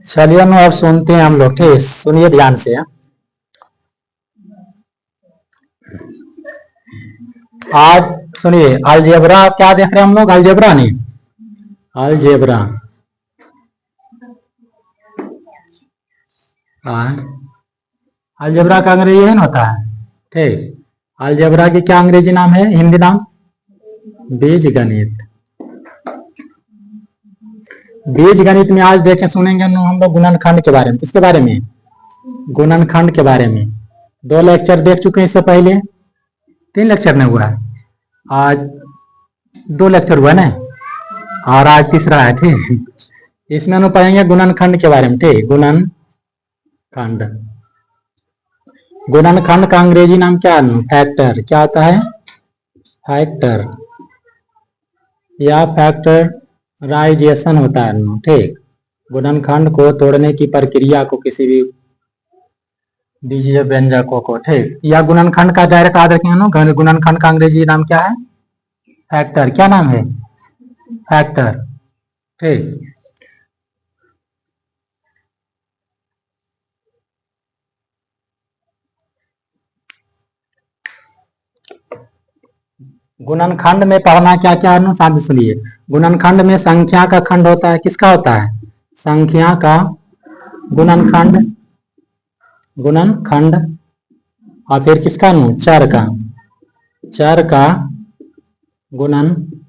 चलिए अब सुनते हैं हम लोग, ठीक, सुनिए ध्यान से। आज सुनिए, अलजेब्रा क्या देख रहे हैं हम लोग? अलजेब्रा नहीं, अलजेब्रा। अलजेब्रा का अंग्रेजी है ना होता है, ठीक। अलजेब्रा की क्या अंग्रेजी नाम है, हिंदी नाम? बीजगणित। बीजगणित में आज देखें सुनेंगे हम लोग गुणनखंड के बारे में। किसके बारे में? गुणनखंड के बारे में। 2 लेक्चर देख चुके हैं इससे पहले, 3 लेक्चर नहीं हुआ है, आज 2 लेक्चर हुआ ना, और आज तीसरा है, ठीक। इसमें हम पढ़ेंगे गुणनखंड के बारे में, ठीक। गुणनखंड, गुणनखंड का अंग्रेजी नाम क्या है? फैक्टर। क्या होता है? फैक्टर या फैक्टराइजेशन होता है, ठीक। गुणनखंड को तोड़ने की प्रक्रिया को किसी भी बीजीय व्यंजकों को, ठीक, या गुणनखंड का डायरेक्ट याद रखेंगे। गुणनखंड का अंग्रेजी नाम क्या है? फैक्टर। क्या नाम है? फैक्टर, ठीक। गुणनखंड में पढ़ना क्या क्या है, साथ सुनिए। गुणनखंड में संख्या का खंड होता है। किसका होता है? संख्या का गुणनखंड, गुणनखंड। और फिर किसका? चर का, चर का गुणनखंड।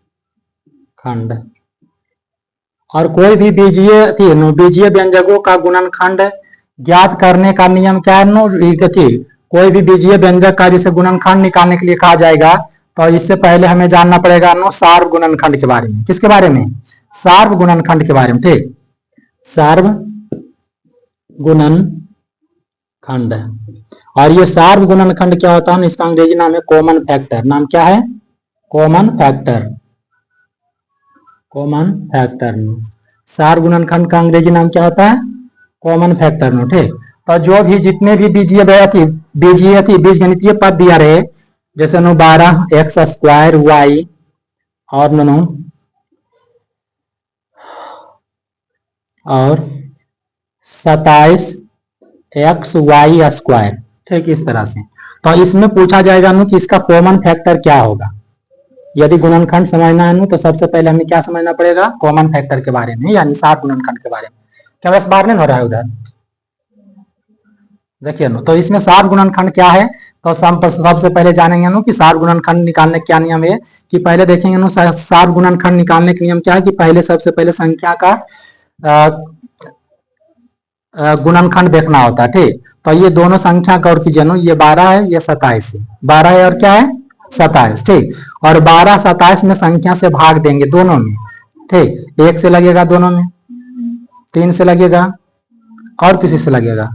और कोई भी बीजीय व्यंजकों का गुणनखंड ज्ञात करने का नियम क्या है? कोई भी बीजीय व्यंजक का जिसे गुणनखंड निकालने के लिए कहा जाएगा, तो इससे पहले हमें जानना पड़ेगा सार्व गुणनखंड के बारे में। किसके बारे में? सार्व गुणनखंड के बारे में, ठीक। सार्व गुणनखंड। और ये सार्व गुणनखंड क्या होता है? इसका अंग्रेजी नाम है कॉमन फैक्टर। नाम क्या है? Common factor, common factor. सार्व गुणनखंड का अंग्रेजी नाम क्या होता है? कॉमन फैक्टर, ठीक। तो जो भी जितने भी बीजगणितीय पद दिया रहे, जैसे 12 एक्स स्क्वायर वाई और 27 एक्स वाई स्क्वायर, ठीक, इस तरह से। तो इसमें पूछा जाएगा कि इसका कॉमन फैक्टर क्या होगा। यदि गुणनखंड समझना है तो सबसे पहले हमें क्या समझना पड़ेगा? कॉमन फैक्टर के बारे में, यानी सार्व गुणनखंड के बारे में। क्या वैसे बार नहीं हो रहा है उधर? देखिए तो इसमें सार्व गुणनखंड क्या है, तो सबसे पहले जानेंगे कि सार्व गुणनखंड निकालने क्या नियम है। कि पहले देखेंगे सार्व गुणनखंड निकालने के नियम क्या है, कि पहले सबसे पहले संख्या का गुणनखंड देखना होता है, ठीक। तो ये दोनों संख्या गौर कीजिए, ये 12 है, ये 27 है। 12 है और क्या है? 27, ठीक। और 12 27 में संख्या से भाग देंगे दोनों में, ठीक। 1 से लगेगा दोनों में, 3 से लगेगा और किसी से लगेगा,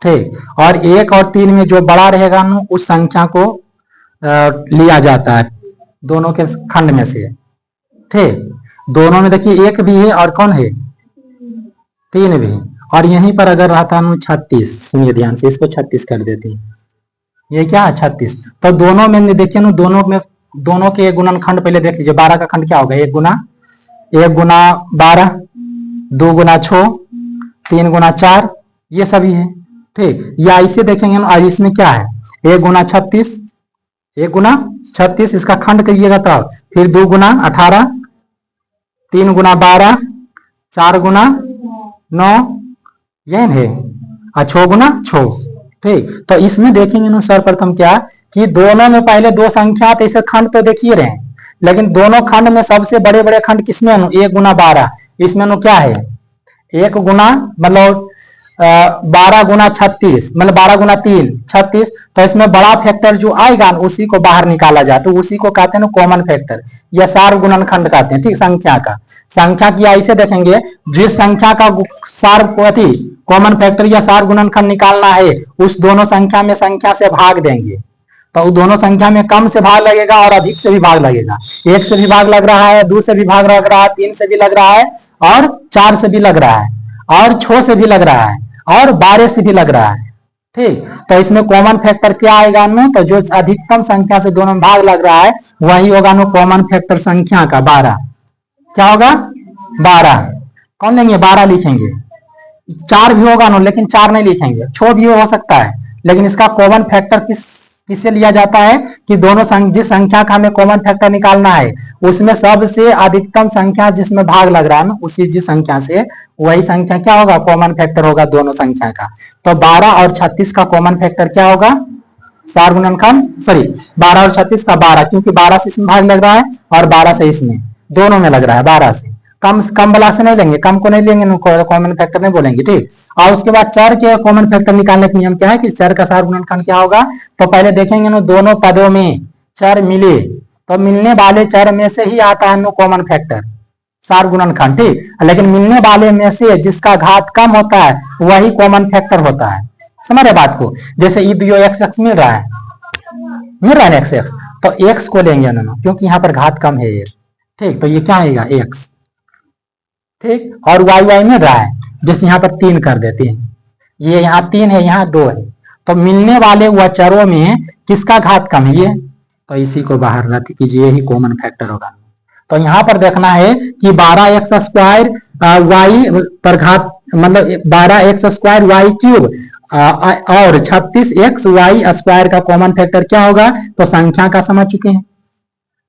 ठीक। और 1 और 3 में जो बड़ा रहेगा उस संख्या को लिया जाता है दोनों के खंड में से, ठीक। दोनों में देखिए 1 भी है और कौन है? 3 भी है। और यहीं पर अगर रहता 36, सुनिए ध्यान से, इसको 36 कर देते हैं। ये क्या है? 36। तो दोनों में देखिए दोनों के गुणनखंड पहले देख लीजिए। 12 का खंड क्या होगा? 1 गुना 12, 2 गुना 6, 3 गुना 4, ये सभी है, ठीक। या इसे देखेंगे और इसमें क्या है? 1 गुना 36, 1 गुना 36, इसका खंड करिएगा तो फिर 2 गुना 18, 3 गुना 12, 4 गुना 9, ये है, और 6 गुना 6, ठीक। तो इसमें देखेंगे सर्वप्रथम क्या कि दोनों में पहले 2 संख्या थे, इसे खंड तो देखिए रहे, लेकिन दोनों खंड में सबसे बड़े बड़े खंड किसमें? 1 गुना 12, इसमें क्या है? 1 गुना मतलब 12 गुना 36, मतलब 12 गुना 3 36। तो इसमें बड़ा फैक्टर जो आएगा उसी को बाहर निकाला जाए, तो उसी को कहते हैं कॉमन फैक्टर या सार्व गुणनखंड कहते हैं, ठीक। संख्या की ऐसे देखेंगे, जिस संख्या का सार्व कॉमन फैक्टर या सार्व गुणनखंड निकालना है, उस दोनों संख्या में संख्या से भाग देंगे, तो दोनों संख्या में कम से भाग लगेगा और अधिक से भी भाग लगेगा। 1 से भी भाग लग रहा है, 2 से भी भाग लग रहा है, 3 से भी लग रहा है, और 4 से भी लग रहा है, और 6 से भी लग रहा है, और 12 से भी लग रहा है, ठीक। तो इसमें कॉमन फैक्टर क्या आएगा? तो जो अधिकतम संख्या से दोनों में भाग लग रहा है वही होगा कॉमन फैक्टर संख्या का 12, क्या होगा 12। कौन लेंगे 12 लिखेंगे। 4 भी होगा ना, लेकिन 4 नहीं लिखेंगे, छो भी हो सकता है, लेकिन इसका कॉमन फैक्टर किससे लिया जाता है कि दोनों जिस संख्या का हमें कॉमन फैक्टर निकालना है उसमें सबसे अधिकतम संख्या जिसमें भाग लग रहा है ना, उसी जिस संख्या से वही संख्या क्या होगा कॉमन फैक्टर होगा दोनों संख्या का। तो 12 और 36 का कॉमन फैक्टर क्या होगा, सार गुणनखंड सॉरी 12 और 36 का 12, क्योंकि 12 से इसमें भाग लग रहा है और 12 से इसमें, दोनों में लग रहा है 12 से। कम वाला से नहीं लेंगे, कम को नहीं लेंगे, कॉमन फैक्टर नहीं बोलेंगे, ठीक। और उसके बाद चर के कॉमन फैक्टर निकालने का नियम क्या है कि चर का सार गुणनखंड क्या होगा। तो पहले देखेंगे ना, दोनों पदों में चर मिले तो मिलने वाले चर में से ही आता है कॉमन फैक्टर सार गुणनखंड, ठीक। लेकिन मिलने वाले में से जिसका घात कम होता है वही कॉमन फैक्टर होता है। समझ रहे बात को। जैसे ये एक्स एक्स मिल रहा है एक्स एक्स, तो एक्स को लेंगे ना क्योंकि यहाँ पर घात कम है, ठीक। तो ये क्या आएगा एक्स, ठीक। और वाई वाई मिल रहा है, जैसे यहाँ पर 3 कर देते हैं, ये यहाँ 3 है यहाँ 2 है, तो मिलने वाले वह चरों में किसका घात कम है ये, तो इसी को बाहर रद्द कीजिए, ही कॉमन फैक्टर होगा। तो यहाँ पर देखना है कि 12x² वाई पर घात मतलब 12x² वाई क्यूब और 36xy² का कॉमन फैक्टर क्या होगा। तो संख्या का समझ चुके हैं,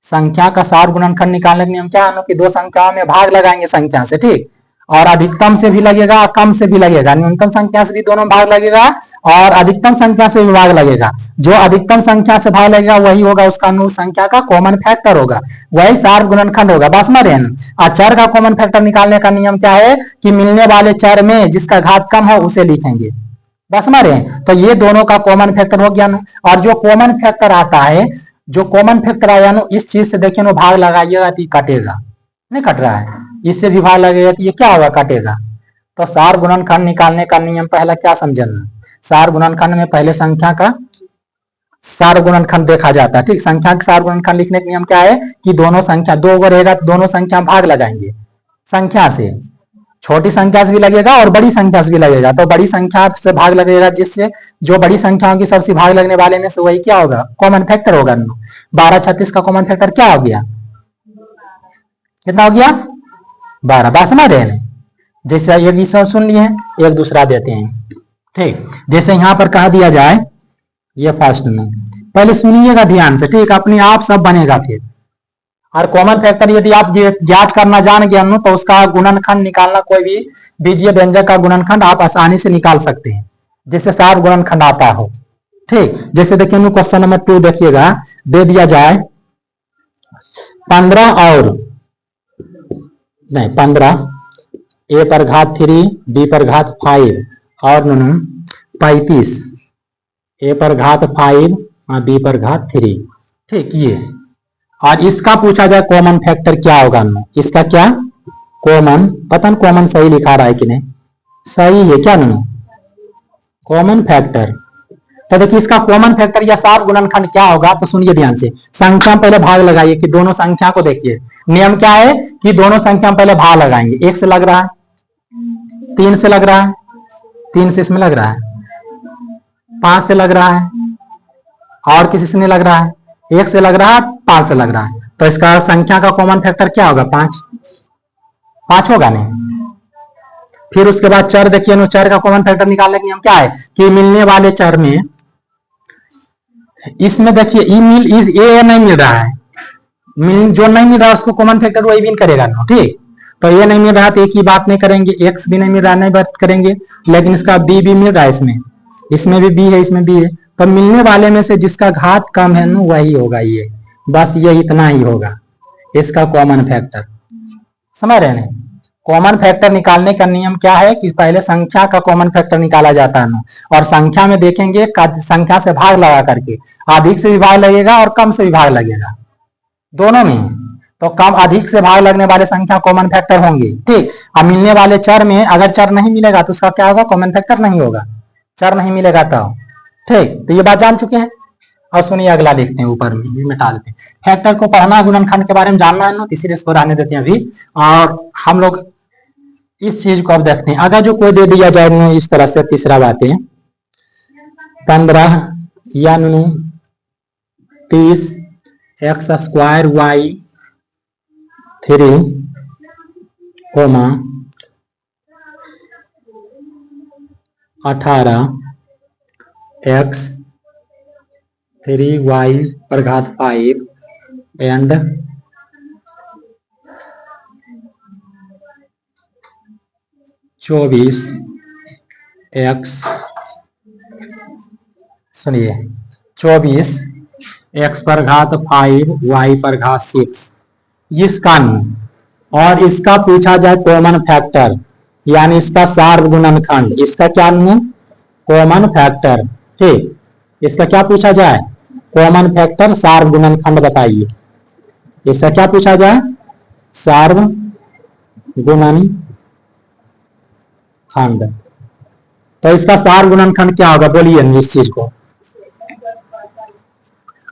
संख्या का सार गुणनखंड निकालने का नियम क्या है कि दो संख्याओं में भाग लगाएंगे संख्या से, ठीक। और अधिकतम से भी लगेगा कम से भी लगेगा, न्यूनतम संख्या से भी दोनों भाग लगेगा और अधिकतम संख्या से भी भाग लगेगा। जो अधिकतम संख्या से भाग लगेगा वही होगा उसका अनुरूप संख्या का कॉमन फैक्टर होगा, वही सार गुणनखंड होगा। बस में चर का कॉमन फैक्टर निकालने का नियम क्या है कि मिलने वाले चर में जिसका घात कम हो उसे लिखेंगे। बस में तो ये दोनों का कॉमन फैक्टर हो गया ना। और जो कॉमन फैक्टर आता है, जो कॉमन फैक्टर आया ना, इस चीज से देखिए ना भाग लगाइएगा तो कटेगा, नहीं कट रहा है, इससे भी भाग लगेगा तो ये क्या होगा कटेगा। तो सार गुणनखंड निकालने का नियम पहला क्या समझना, सार गुणनखंड में पहले संख्या का सार गुणनखंड देखा जाता है, ठीक। संख्या का सार गुणनखंड लिखने का नियम क्या है कि दोनों संख्या 2 अगर रहेगा तो दोनों संख्या भाग लगाएंगे संख्या से, छोटी संख्या से भी लगेगा और बड़ी संख्या से भी लगेगा। तो बड़ी संख्या से भाग लगेगा जिससे जो बड़ी संख्याओं की सबसे भाग लगने वाले में से वही क्या होगा कॉमन फैक्टर होगा। 12-36 का कॉमन फैक्टर क्या हो गया, कितना हो गया 12। बात समझ रहे हैं। जैसे एक सब सुन लिए एक दूसरा देते हैं, ठीक। जैसे यहाँ पर कहा दिया जाए ये फर्स्ट में, पहले सुनिएगा ध्यान से, ठीक। अपने आप सब बनेगा फिर। और कॉमन फैक्टर यदि आप ज्ञात करना जान गए तो उसका गुणनखंड निकालना, कोई भी बीजीय व्यंजक का गुणनखंड आप आसानी से निकाल सकते हैं, जैसे सार गुणनखंड आता हो, ठीक। जैसे देखिए क्वेश्चन नंबर 2 देखिएगा, दे दिया जाए 15 और नहीं 15 ए पर घात 3 बी पर घात 5 और 35 ए पर घात 5 और बी पर घात 3, ठीक। ये और इसका पूछा जाए कॉमन फैक्टर क्या होगा, इसका क्या कॉमन, पता नहीं कॉमन सही लिखा रहा है कि नहीं, सही है क्या कॉमन फैक्टर। तो देखिए इसका कॉमन फैक्टर या सार गुणनखंड क्या होगा, तो सुनिए ध्यान से। संख्या पहले भाग लगाइए कि दोनों संख्या को देखिए, नियम क्या है कि दोनों संख्या पहले भाग लगाएंगे। 1 से लग रहा है, 3 से लग रहा है, 3 से इसमें लग रहा है, 5 से लग रहा है और किसी से नहीं लग रहा है, 1 से लग रहा है, 5 से लग रहा है। तो इसका संख्या का कॉमन फैक्टर क्या होगा 5 होगा नहीं। फिर उसके बाद चर देखिए, चर का कॉमन फैक्टर निकालने का नियम क्या है कि मिलने वाले चर में इसमें देखिए ए नहीं मिल रहा है, जो नहीं मिल रहा है उसको कॉमन फैक्टर वही भी करेगा ना, ठीक। तो ये नहीं मिल रहा तो एक ही बात नहीं करेंगे, एक्स भी नहीं मिल रहा नहीं बात करेंगे, लेकिन इसका बी भी मिल रहा है, इसमें भी बी है, इसमें बी है। तो मिलने वाले में से जिसका घात कम है ना वही होगा ये, बस ये इतना ही होगा इसका कॉमन फैक्टर। समझ रहे हैं। कॉमन फैक्टर निकालने का नियम क्या है कि पहले संख्या का कॉमन फैक्टर निकाला जाता है ना, और संख्या में देखेंगे संख्या से भाग लगा करके, अधिक से भी भाग लगेगा और कम से भी भाग लगेगा दोनों में। तो कम अधिक से भाग लगने वाले संख्या कॉमन फैक्टर होंगे, ठीक। अब मिलने वाले चर में अगर चर नहीं मिलेगा तो उसका क्या होगा कॉमन फैक्टर नहीं होगा, चर नहीं मिलेगा तो, ठीक। तो ये बात जान चुके हैं। और सुनिए अगला लिखते हैं, ऊपर में ये मिटा देते हैं। फैक्टर को पढ़ना, गुणनखंड के बारे में जानना है ना, इसीलिए इसको रहने देते हैं अभी। और हम लोग इस चीज को अब देखते हैं। अगर जो कोई दे दिया जाए ना इस तरह से, तीसरा बात है 15 या 30 x² y 3 coma 18 x 3y पर घात 5 एंड 24 x, सुनिए 24 x पर घात 5 y पर घात 6 इसका और इसका पूछा जाए कॉमन फैक्टर यानी इसका सार्व गुणनखंड, इसका क्या कॉमन फैक्टर। ठीक, इसका क्या पूछा जाए कॉमन फैक्टर सार्व गुणनखंड बताइए। इसका क्या पूछा जाए सार्व गुणनखंड। तो इसका सार्व गुणनखंड क्या होगा बोलिए इस चीज को।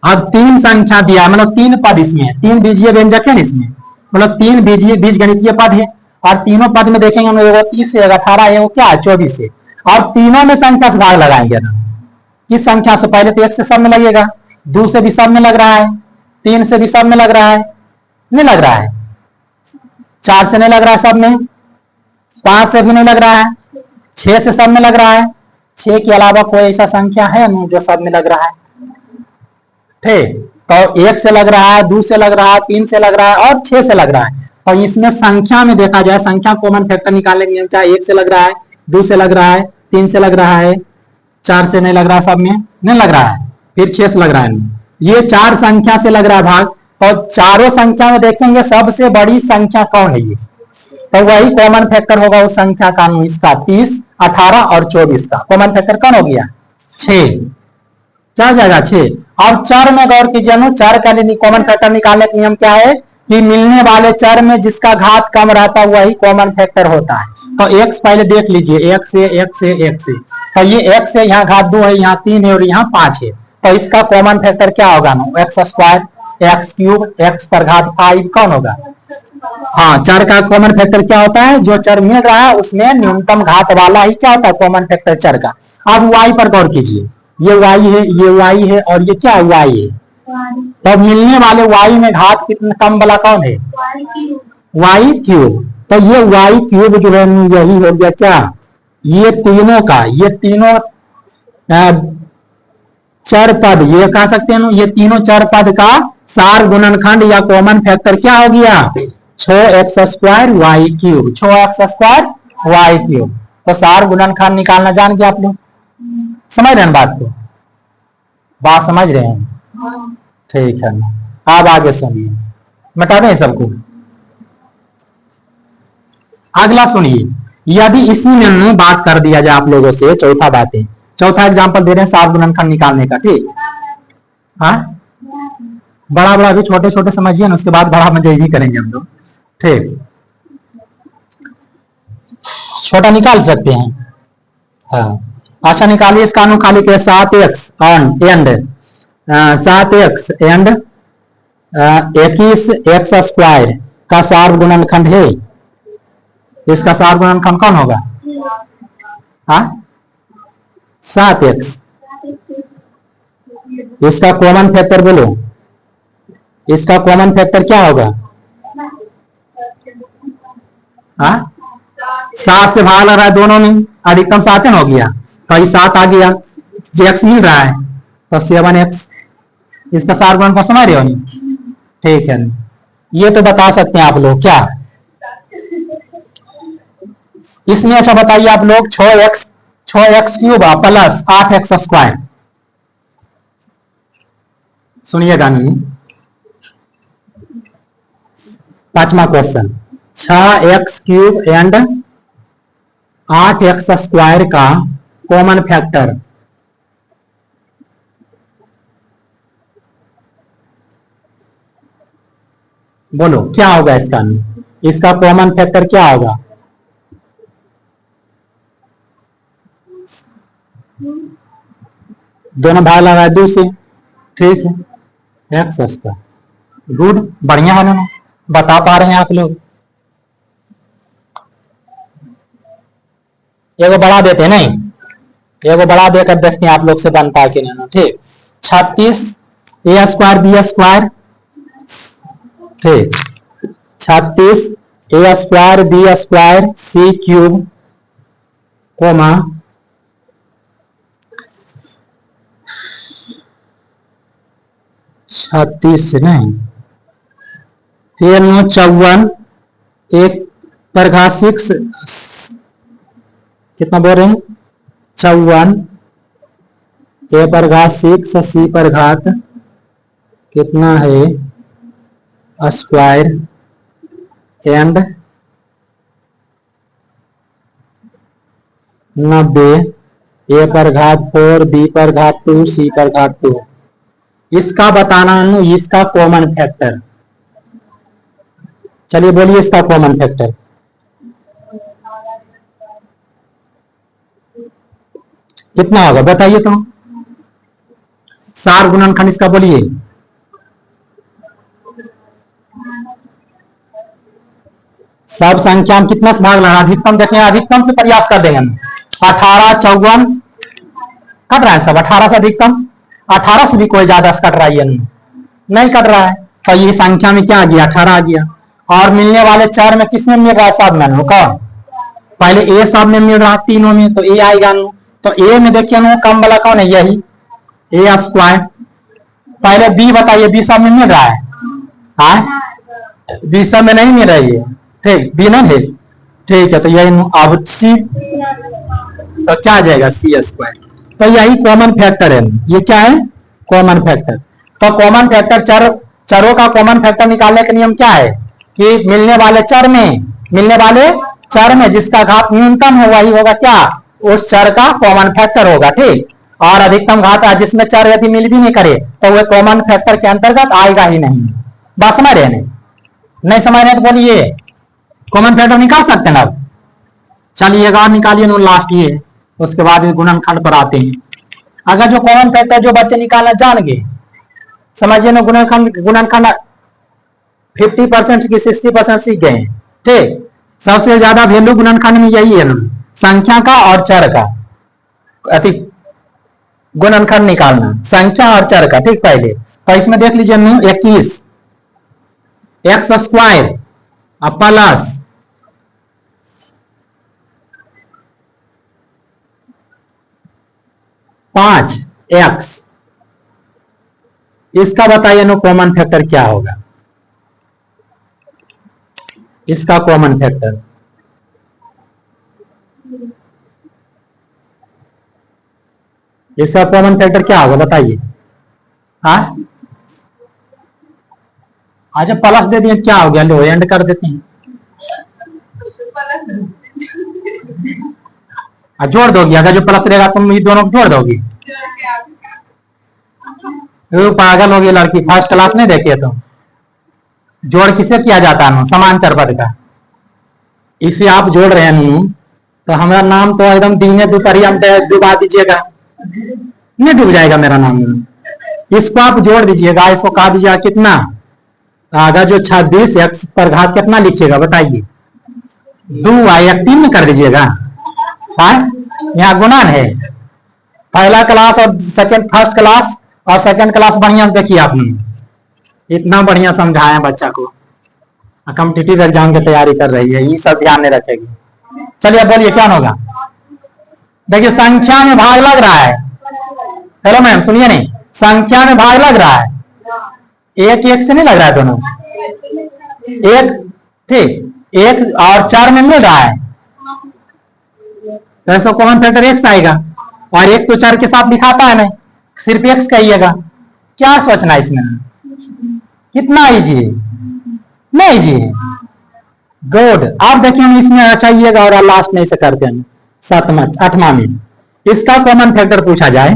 अब 3 संख्या दिया मतलब 3 पद, इसमें 3 बीजीय व्यंजक है ना, इसमें मतलब 3 बीजीय बीजगणितीय पद है और तीनों पद में देखेंगे हम लोग 30 से 18 है, वो क्या है 24 से, और तीनों में संख्या से भाग लगाएंगे ना। किस संख्या से, पहले तो 1 से सब में लगेगा, 2 से भी सब में लग रहा है, 3 से भी सब में लग रहा है, नहीं लग रहा है, 4 से नहीं लग रहा है सब में, 5 से भी नहीं लग रहा है, 6 से सब में लग रहा है, 6 के अलावा कोई ऐसा संख्या है ना जो सब में लग रहा है। ठीक, तो 1 से लग रहा है, 2 से लग रहा है, 3 से लग रहा है और 6 से लग रहा है। और इसमें संख्या में देखा जाए, संख्या कॉमन फैक्टर निकालने के लिए क्या 1 से लग रहा है, 2 से लग रहा है, 3 से लग रहा है, 4 से नहीं लग रहा, सब में नहीं लग रहा है, फिर 6 से लग रहा है। ये 4 संख्या से लग रहा है भाग, तो चारों संख्या में देखेंगे सबसे बड़ी संख्या कौन है, ये तो वही कॉमन फैक्टर होगा उस संख्या का, इसका 30, 18 और 24 का कॉमन फैक्टर कौन हो गया 6, क्या हो जाएगा 6। और चर में गौर कीजिए ना, चर का कॉमन फैक्टर निकालने का नियम क्या है कि मिलने वाले चर में जिसका घात कम रहता है वही कॉमन फैक्टर होता है। तो x पहले देख लीजिए, x से x से x से, तो ये x से यहाँ घात 2 है, यहाँ 3 है और यहाँ 5 है, तो इसका कॉमन फैक्टर क्या होगा ना x square, x cube, x पर घात 5 कौन होगा। हाँ, चर का कॉमन फैक्टर क्या होता है, जो चर मिल रहा है उसमें न्यूनतम घात वाला ही क्या होता है कॉमन फैक्टर चर का। अब y पर गौर कीजिए, ये y है, ये y है और ये क्या y है, तो मिलने वाले y में घात कितना कम वाला कौन है y क्यूब। तो ये y क्यूब जो है यही हो गया क्या, ये तीनों का, ये तीनों चर पद, ये कह सकते हैं ये तीनों चर पद का सार गुणनखंड या कॉमन फैक्टर क्या हो गया 6x square Y cube, 6x square Y cube. तो सार गुणनखंड निकालना जान गया आप लोग, समझ रहे हैं बात को, बात समझ रहे हैं। ठीक है, अब आगे सुनिए, मिटा दें सबको। अगला सुनिए, यदि इसी में बात कर दिया जाए आप लोगों से, चौथा बात है, चौथा एग्जांपल दे रहे हैं सार गुणनखंड निकालने का। ठीक, हाँ बड़ा बड़ा भी छोटे छोटे समझिए ना, उसके बाद बड़ा मजे भी करेंगे हम लोग। ठीक, छोटा निकाल सकते हैं। हाँ अच्छा निकालिए, इसका अनुखाली के 7x and 7x and 21x square का सार गुणनखंड है। इसका सार गुणनखंड कौन होगा, हाँ 7x। इसका कॉमन फैक्टर बोलो, इसका कॉमन फैक्टर क्या होगा, हाँ 7 से भाग लग रहा है दोनों में, अधिकतम 7 हो गया, तो 7 आ गया, x मिल रहा है तो 7x। इसका सार गुणनखंड समझ रहे हो नहीं। ठीक है, ये तो बता सकते हैं आप लोग क्या इसमें। अच्छा बताइए आप लोग 6x cube plus 8x square, सुनिएगा नहीं, पांचवा question, 6x cube and 8x square का कॉमन फैक्टर, बोलो क्या होगा इसका, इसका कॉमन फैक्टर क्या होगा, दोनों भाग लगा है 2 से। ठीक है, x स्क्वायर, गुड, बढ़िया है ना, बता पा रहे हैं आप लोग। एगो बढ़ा देते हैं नहीं, एगो बढ़ा देकर देखते हैं आप लोग से बनता है कि नहीं। ठीक, 36 a स्क्वायर बी स्क्वायर, ठीक 36 ए स्क्वायर बी स्क्वायर सी क्यूब कोमा 36 नहीं, फिर 54 एक पर घात 6 कितना बोल रहे हैं 54 ए पर घात 6 सी पर घात कितना है स्क्वायर एंड 90 ए पर घात 4 बी पर घात 2 सी पर घात 2। इसका बताना है इसका कॉमन फैक्टर। चलिए बोलिए इसका कॉमन फैक्टर। कितना होगा बताइए तो। सार गुणनखंड इसका बोलिए। सब संख्या में कितना से भाग लगा, अधिकतम देखें, अधिकतम से प्रयास कर देंगे हम। 18 54 कट रहा है सब, 18 से अधिकतम, 18 से भी कोई ज्यादा से कट रहा है नहीं कट रहा है, तो ये संख्या में क्या आ गया 18 आ गया। और मिलने वाले चार में किसमें मिल रहा है सब में कौन, पहले ए सब में मिल रहा है तीनों में, तो ए आएगा नो। तो ए में देखिए नो कम वाला कौन है, यही ए स्क्वायर। पहले बी बताइए, बी सब में मिल रहा है, हाँ बी सब में नहीं मिल रही है, ठीक बी नहीं है, ठीक है। तो यही अब सी, तो क्या आ जाएगा सी स्क्वायर। तो यही कॉमन फैक्टर है, ये क्या है कॉमन फैक्टर। तो कॉमन फैक्टर चरों का कॉमन फैक्टर निकालने का नियम क्या है कि मिलने वाले चर में जिसका घात न्यूनतम हो वही होगा क्या, उस चर का कॉमन फैक्टर होगा, ठीक। और अधिकतम घात जिसमें चर यदि मिल भी नहीं करे तो वह कॉमन फैक्टर के अंतर्गत आएगा ही नहीं। बात समझ रहे नहीं समझ रहे तो बोलिए कॉमन फैक्टर निकाल सकते हैं ना। चलिए और निकालिए नो लास्ट ये, उसके बाद गुणनखंड पर आते हैं। अगर जो कॉमन फैक्टर जो बच्चे निकालना जान गए, समझिए ना गुणनखंड 50% की 60% सीख गए, ठीक। सबसे ज्यादा वैल्यू गुणनखंड में यही है ना, संख्या का और चर का अति गुणनखंड निकालना, संख्या और चर का, ठीक। पहले तो इसमें देख लीजिए 21 एक्स स्क्वायर प्लस 5x, इसका बताइए नो कॉमन फैक्टर क्या होगा, इसका कॉमन फैक्टर। इसका कॉमन फैक्टर क्या होगा बताइए। हाँ अच्छा प्लस दे दिए क्या हो गया, लो एंड कर देते हैं, जोड़ दोगी। अगर जो प्लस रहेगा तुम ये दोनों जोड़ दोगी, पागल होगी लड़की, फर्स्ट क्लास नहीं देखी है तो। जोड़ किसे किया जाता है समांतर पद का, इसे आप जोड़ रहे हैं तो हमारा नाम तो एकदम दीने दुपहरिया में डुबा दीजिएगा, नहीं डूब जाएगा मेरा नाम। इसको आप जोड़ दीजिएगा, इसको कहा दीजिएगा कितना, अगर जो 26 एक्स पर घात कितना लिखिएगा बताइए, 2 या 3 में कर दीजिएगा। यहाँ गुणन है, पहला क्लास और फर्स्ट क्लास और सेकंड क्लास बढ़िया से देखिए आपने, इतना बढ़िया समझाया बच्चा को, कॉम्पिटिटिव एग्जाम की तैयारी कर रही है, ये सब ध्यान में रखेगी। चलिए बोलिए क्या होगा। देखिए संख्या में भाग लग रहा है, हेलो मैम सुनिए नहीं, संख्या में भाग लग रहा है, एक एक से नहीं लग रहा है, दोनों एक, ठीक एक और 4 में मिल रहा है, तो ऐसा कॉमन फैक्टर एक्स आएगा। और एक तो 4 के साथ दिखाता है नहीं, सिर्फ एक्स कहिएगा। क्या सोचना है इसमें, कितना इजी है, नहीं इजी है, गुड। आप देखिए हम इसमें चाहिएगा और लास्ट में इसे करते हैं 8वां में। इसका कॉमन फैक्टर पूछा जाए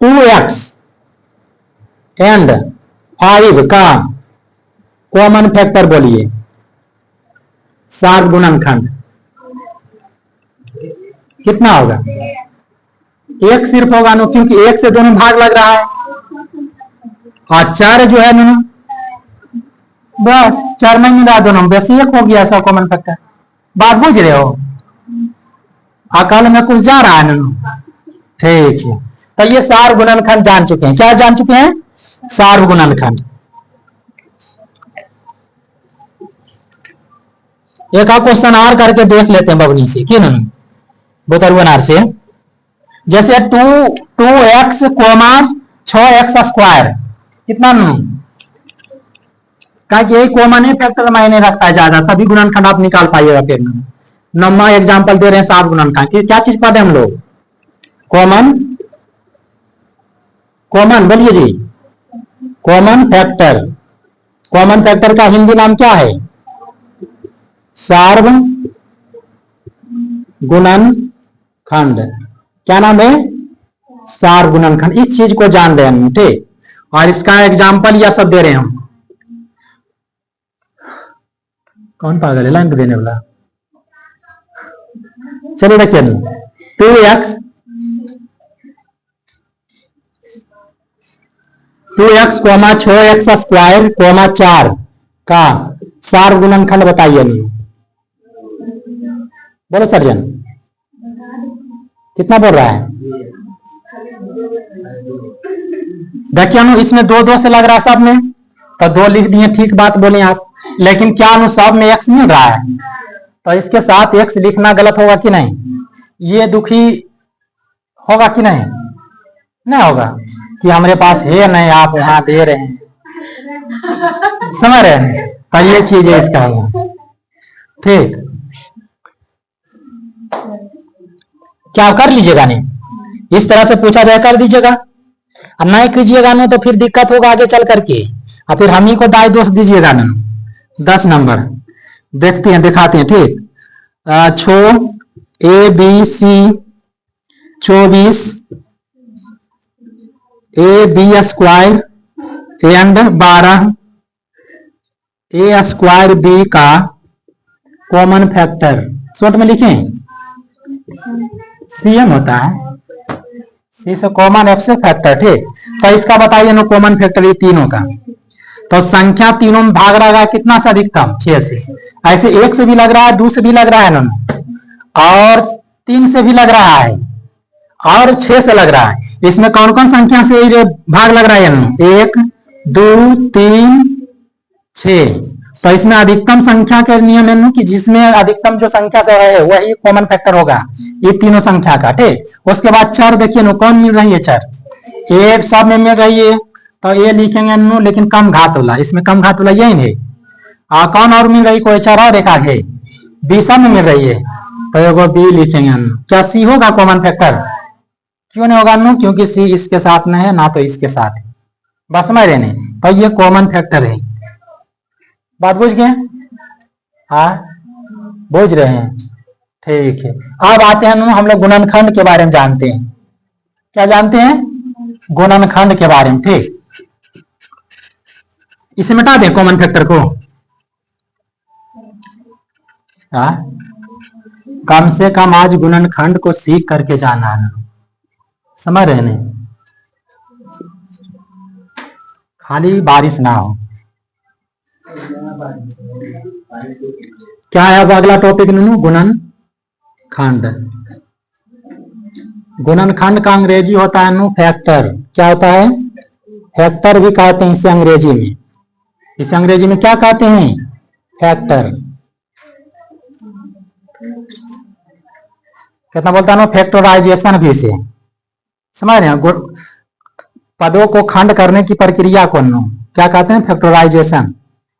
2x एंड 5 का कॉमन फैक्टर बोलिए, सात गुणनखंड कितना होगा, एक सिर्फ होगा नो, क्योंकि एक से दोनों भाग लग रहा है, और 4 जो है नो बस 4 नहीं मिला दोनों, बस एक हो गया ऐसा कॉमन फैक्टर। बात बुझ रहे हो, अकल में कुछ जा रहा है नो, ठीक है। तो ये सार गुणनखंड जान चुके हैं, क्या जान चुके हैं, सार गुणनखंड। एक और क्वेश्चन और करके देख लेते हैं बबनी से, क्यों नहीं, बोतरवनार से। जैसे 2x कोमा 6x स्क्वायर कितना नू, क्या यही कॉमन है, फैक्टर मायने रखता है ज्यादा, तभी गुणनखंड आप निकाल पाइएगा। फिर नंबर एग्जांपल दे रहे हैं 7 गुणनखंड, क्या चीज पढ़े हम लोग, कॉमन, कॉमन बोलिए जी, कॉमन फैक्टर। कॉमन फैक्टर का हिंदी नाम क्या है, सार्व गुणनखंड। क्या नाम है, सार्व गुणनखंड। इस चीज को जान रहे हैं, ठीक। और इसका एग्जांपल यह सब दे रहे हैं हम। कौन पागल है लाइन पे देने वाला। चलिए देखिए, 2x coma 6x square coma 4 का सार्व गुणनखंड बताइए। बोलो सर्जन, कितना बोल रहा है। देखिए इसमें 2 से लग रहा है सब में, तो 2 लिख दिए, ठीक बात बोले आप। लेकिन क्या सब में x मिल रहा है, तो इसके साथ x लिखना गलत होगा कि नहीं, ये दुखी होगा कि नहीं, नहीं होगा कि हमारे पास है नहीं, आप यहाँ दे रहे हैं, समझ रहे हैं। तो ये चीज है इसका, ठीक। क्या कर लीजिएगा, नहीं इस तरह से पूछा जाए कर दीजिएगा, और नहीं कीजिएगा ना तो फिर दिक्कत होगा आगे चल करके, और फिर हम ही को दाई दोष दीजिएगा ना। 10 नंबर देखते हैं, दिखाते हैं, ठीक। छो ABC 24 AB square and 12 A square B का कॉमन फैक्टर शॉर्ट में लिखें CM होता है, C से कॉमन, F से फैक्टर, ठीक। तो इसका बताइए ना कॉमन फैक्टर ये तीनों का। तो संख्या तीनों में भाग रहा है कितना से अधिकतम, 6 से। ऐसे 1 से भी लग रहा है, 2 से भी लग रहा है ना, और 3 से भी लग रहा है, और 6 से लग रहा है। इसमें कौन कौन संख्या से ये भाग लग रहा है, 1 2 3 6। तो इसमें अधिकतम संख्या के नियम है कि जिसमें अधिकतम जो संख्या से है वही कॉमन फैक्टर होगा, ये तीनों संख्या का, ठीक। उसके बाद चर देखिए ना, कौन मिल रही है चर, ए सब में मिल रही है, तो ये लिखेंगे नो, लेकिन कम घात वाला, इसमें कम घात वाला यही है। कौन और मिल रही, कोई चर और एक आगे बी सब में मिल रही है, तो एगो बी लिखेंगे। क्या सी होगा कॉमन फैक्टर, क्यों नहीं होगा नो, क्योंकि सी इसके साथ में है ना, तो इसके साथ है, बस समझ रहे नहीं। तो ये कॉमन फैक्टर है, बात बुझ गए, हाँ बुझ रहे हैं, ठीक है। अब आते हैं हम लोग गुणनखंड के बारे में जानते हैं। क्या जानते हैं, गुणनखंड के बारे में, ठीक। इसे मिटा दें कॉमन फैक्टर को, हाँ कम से कम आज गुणनखंड को सीख करके जाना है, समझ रहे नहीं, खाली बारिश ना हो। क्या है अब अगला टॉपिक नूनू, गुणनखंड। गुणनखंड का अंग्रेजी होता है नु फैक्टर। क्या होता है, फैक्टर भी कहते हैं इसे अंग्रेजी में। इसे अंग्रेजी में क्या कहते हैं, फैक्टर। कितना बोलता है ना, फैक्टराइजेशन भी इसे, समझ रहे हैं। पदों को खंड करने की प्रक्रिया को क्या कहते हैं, फैक्टराइजेशन,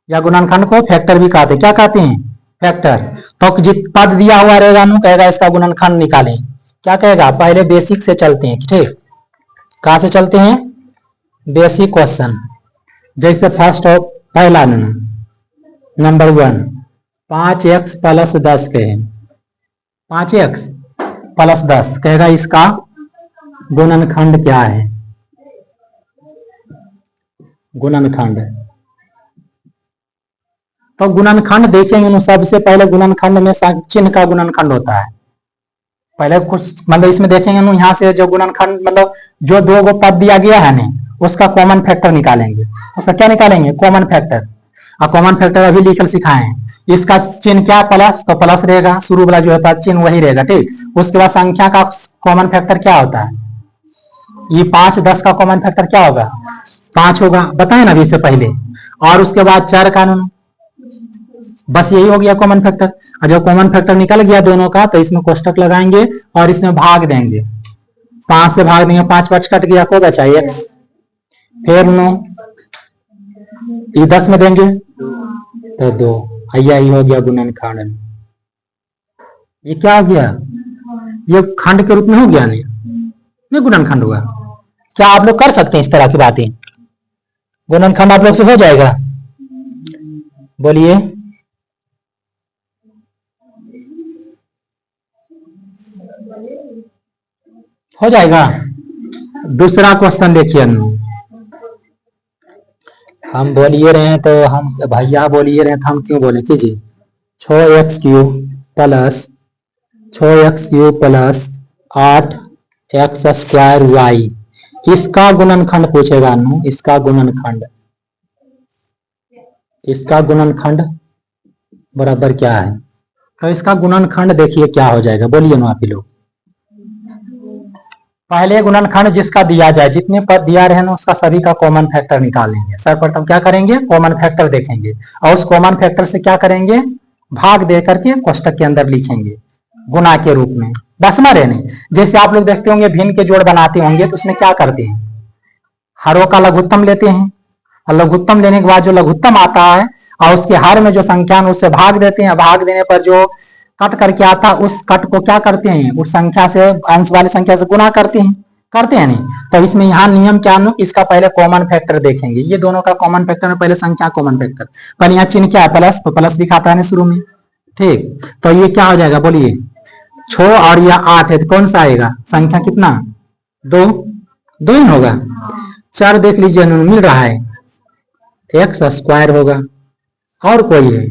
या गुणनखंड को फैक्टर भी कहते हैं। क्या कहते हैं, फैक्टर। तो जित पद दिया हुआ रहेगा नु कहेगा इसका गुणनखंड निकालें, क्या कहेगा, पहले बेसिक से चलते हैं, ठीक। कहां से चलते हैं, बेसिक क्वेश्चन। जैसे फर्स्ट पहला नंबर 1 5x प्लस 10 कहे, 5x प्लस 10 कहेगा इसका गुणनखंड क्या है, गुणनखंड। तो गुणनखंड देखेंगे, सबसे पहले गुणनखंड में चिन्ह का गुणनखंड होता है। पहले कुछ मतलब इसमें देखेंगे यहाँ से जो गुणनखंड मतलब जो 2 गो पद दिया गया है ना, उसका कॉमन फैक्टर निकालेंगे। उसका क्या निकालेंगे, कॉमन फैक्टर। और कॉमन फैक्टर अभी लिखल सिखाए हैं। इसका चिन्ह क्या, प्लस, तो प्लस रहेगा, शुरू वाला जो है चिन्ह वही रहेगा, ठीक। उसके बाद संख्या का कॉमन फैक्टर क्या होता है, ये 5 10 का कॉमन फैक्टर क्या होगा, 5 होगा, बताए ना अभी इससे पहले। और उसके बाद चर कानून, बस यही हो गया कॉमन फैक्टर। और जब कॉमन फैक्टर निकल गया दोनों का तो इसमें कोष्टक लगाएंगे और इसमें भाग देंगे। 5 से भाग देंगे, 5 5 कट गया, को बचा x, फिर 9, ये 10 में देंगे तो 2, यही हो गया गुणनखंड। ये क्या हो गया, ये खंड के रूप में हो गया, नहीं गुणनखंड हुआ। क्या आप लोग कर सकते हैं इस तरह की बातें? गुणनखंड आप लोग से हो जाएगा? बोलिए। हो जाएगा। दूसरा क्वेश्चन देखिए, हम बोलिए रहे हैं तो हम भैया बोलिए रहे तो हम क्यों बोले, कीजिए। 6x³ plus 6x³ plus 8x² y, इसका गुणनखंड पूछेगा नु, इसका गुणनखंड, इसका गुणनखंड बराबर क्या है? तो इसका गुणनखंड देखिए क्या हो जाएगा, बोलिए ना आप ही लोग। पहले गुणनखंड जिसका दिया जाए, जितने पद दिया रहे ना उसका सभी का कॉमन फैक्टर निकालेंगे। सर्वप्रथम क्या करेंगे, कॉमन फैक्टर देखेंगे और उस कॉमन फैक्टर से क्या करेंगे, भाग दे करके कोष्टक के अंदर लिखेंगे गुणा के रूप में। बस में रहने, जैसे आप लोग देखते होंगे भिन्न के जोड़ बनाते होंगे तो उसमें क्या करते हैं, हरों का लघुत्तम लेते हैं और लघुत्तम लेने के बाद जो लघुत्तम आता है और उसके हर में जो संख्या है उससे भाग देते हैं। भाग देने पर जो कट करके आता उस कट को क्या करते हैं, उस संख्या से, अंश वाली संख्या से गुणा करते हैं, करते हैं नहीं। तो इसमें यहाँ नियम क्या है, इसका पहले कॉमन फैक्टर देखेंगे। ये दोनों का कॉमन फैक्टर है, पहले संख्या कॉमन फैक्टर, पर यहाँ चिन्ह क्या है, प्लस, तो प्लस दिखाता है ना शुरू में, ठीक। तो ये क्या हो जाएगा, बोलिए। 6 और यह 8 है तो कौन सा आएगा, संख्या कितना, 2, 2 ही होगा। 4 देख लीजिए मिल रहा है, x² होगा, और कोई है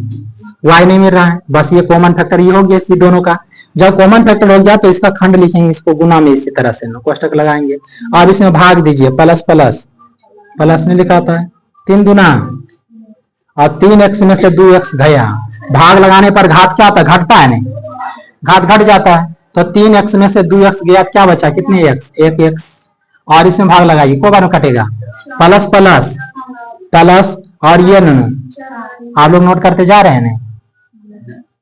y नहीं मिल रहा है। बस ये कॉमन फैक्टर ये हो गया इसी दोनों का। जब कॉमन फैक्टर हो गया तो इसका खंड लिखेंगे, इसको गुना में इसी तरह से कोष्टक लगाएंगे। अब इसमें भाग दीजिए, प्लस प्लस प्लस नहीं लिखा होता है, 3 दूना और 3x में से 2x गया, भाग लगाने पर घात क्या होता है, घटता है नहीं, घात घट जाता है। तो 3x में से 2x गया, क्या बचा, कितने x, 1x, और इसमें भाग लगाइए, को बार में कटेगा, प्लस प्लस प्लस, और ये आप लोग नोट करते जा रहे हैं, नहीं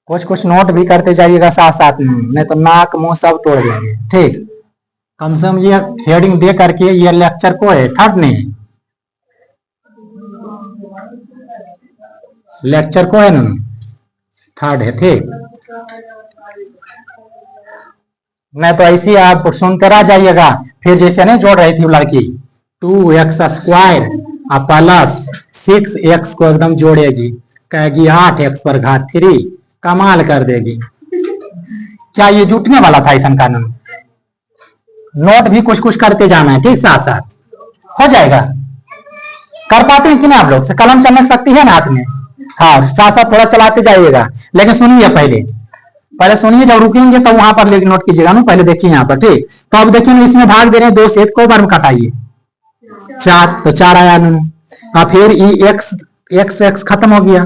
कुछ कुछ नोट भी करते जाइएगा साथ साथ में, नहीं तो नाक मुंह सब तोड़ देंगे, ठीक। कम से कम ये हेडिंग दे करके ये लेक्चर को है, थर्ड नहीं, लेक्चर को है ना, थर्ड है, ठीक। नहीं तो ऐसे आप सुनते रह जाइएगा, फिर जैसे नहीं जोड़ रही थी लड़की, 2x² प्लस 6x को एकदम जोड़ेगी, कहेगी 8x पर घात 3, कमाल कर देगी। क्या ये जुटने वाला था ऐसा कानून? नोट भी कुछ कुछ करते जाना है, ठीक, साथ साथ हो जाएगा। कर पाते हैं कि नहीं आप लोग, से कलम चमक सकती है ना हाथ में, हाँ, साथ साथ थोड़ा चलाते जाइएगा। लेकिन सुनिए, पहले पहले सुनिए, जब रुकेंगे तो वहां पर लेकिन नोट कीजिएगा ना, पहले देखिए यहाँ पर, ठीक। तो अब देखिए इसमें भाग दे रहे हैं 2 से, को बार में कटाइए, 4, तो 4 आया और फिर x खत्म हो गया,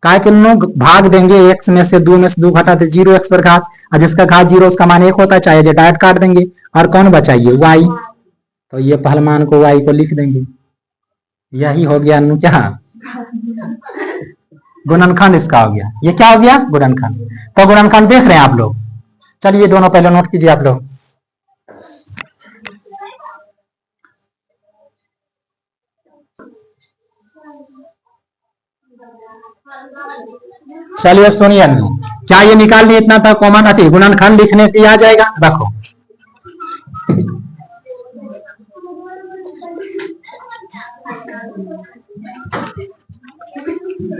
काय के भाग देंगे, x में से 2 घटा दे, 0x पर घात, और जिसका घात 0 उसका मान 1 होता है, चाहे जो डायरेक्ट काट देंगे, और कौन बचाइए, y, तो ये पहले मान को y को लिख देंगे। यही हो गया क्या, गुणनखंड इसका हो गया। ये क्या हो गया, गुणनखंड। तो गुणनखंड देख रहे हैं आप लोग, चलिए दोनों पहले नोट कीजिए आप लोग। चलिए अब सुनिए, क्या ये निकालने इतना था कॉमन अति, गुणनखंड लिखने के आ जाएगा, रखो।